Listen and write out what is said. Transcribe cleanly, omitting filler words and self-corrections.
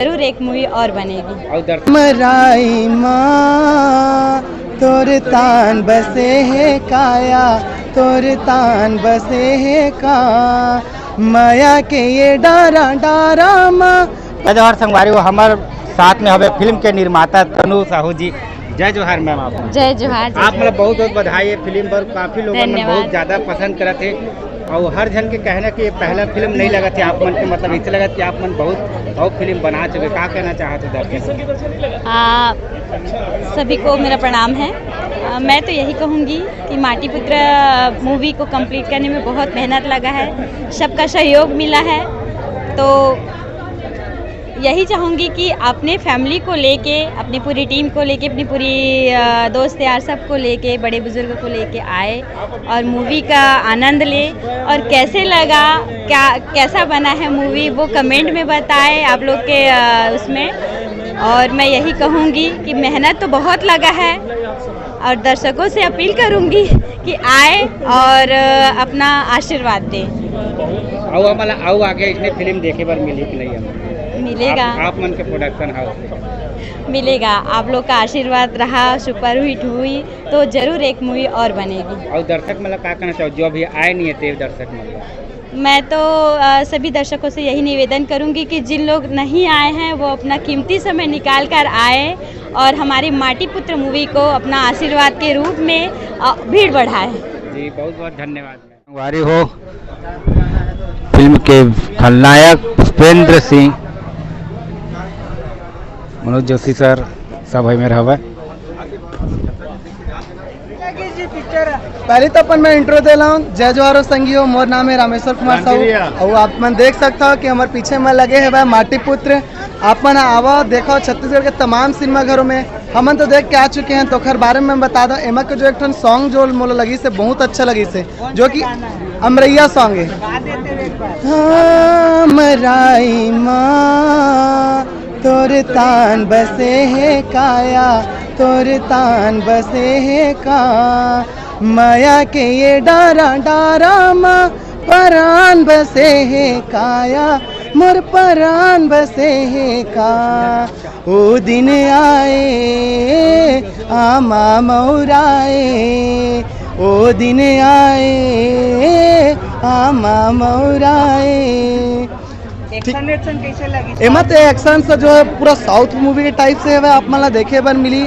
जरूर एक मूवी और बनेगी। मराई माँ तोर तान बसे है काया, तोर तान बसे है का माया के ये डारा डारा माँ। जवाहर संगवारी वो हमारे साथ में हमें फिल्म के निर्माता तनु साहू जी। जय जोहार मैम। आप जय जोहार। आप मतलब बहुत बहुत बधाई है फिल्म पर। काफी लोगों ने बहुत ज्यादा पसंद करा थे और हर जन के कहना कि ये पहला फिल्म नहीं लगा थी आप मन के, मतलब इससे लगा कि आप मन बहुत फिल्म बना चुके। क्या कहना चाहते दर्शक? सभी को मेरा प्रणाम है। मैं तो यही कहूँगी कि माटी पुत्र मूवी को कंप्लीट करने में बहुत मेहनत लगा है, सबका सहयोग मिला है। तो यही चाहूँगी कि अपने फैमिली को लेके, अपनी पूरी टीम को लेके, अपनी पूरी दोस्त यार सबको लेके, बड़े बुजुर्गों को लेके आए और मूवी का आनंद ले। और कैसे लगा, कैसा बना है मूवी, वो कमेंट में बताएं आप लोग के उसमें। और मैं यही कहूँगी कि मेहनत तो बहुत लगा है और दर्शकों से अपील करूँगी कि आए और अपना आशीर्वाद दें। आओ आगे इसने फिल्म देखे पर मिली कि नहीं? हमें मिलेगा। आप मन के प्रोडक्शन हाउस मिलेगा। आप लोग का आशीर्वाद रहा, सुपर हिट हुई तो जरूर एक मूवी और बनेगी। और दर्शक मतलब क्या कहना चाहो जो अभी आए नहीं थे दर्शक मतलब? मैं तो सभी दर्शकों से यही निवेदन करूंगी कि जिन लोग नहीं आए हैं वो अपना कीमती समय निकाल कर आए और हमारी माटी पुत्र मूवी को अपना आशीर्वाद के रूप में भीड़ बढ़ाए। जी बहुत बहुत धन्यवाद। वारी हो फिल्म के खलनायक पुष्पेंद्र सिंह, मनोज जोशी सर सब है मेरा हवा। पहले तो अपन मैं इंट्रो दे रहा हूँ। जय जोहार संगियो, मोर नाम है रामेश्वर कुमार साहू और आप मन देख सकता हो कि हमारे पीछे में लगे है वह माटी पुत्र। आप मन आवा देखो छत्तीसगढ़ के तमाम सिनेमा घरों में हमन तो देख के आ चुके हैं। तो खैर बारे में बता दो, एमा के जो एक ठन सॉन्ग जो मोला लगी से बहुत अच्छा लगी से, जो कि अमरैया सॉन्ग है। मराई माँ तोर तान बसे है काया, तोर तान बसे है का माया के ये डारा डारा माँ परान बसे है काया, मोर परान बसे है का। ओ दिन आए आमा मौराए, ओ दिन आए आमा मौराए। एक्शन कैसे लगी? एमा तो एक्शन से जो है पूरा साउथ मूवी के टाइप से है, आप मला देखे बार मिली।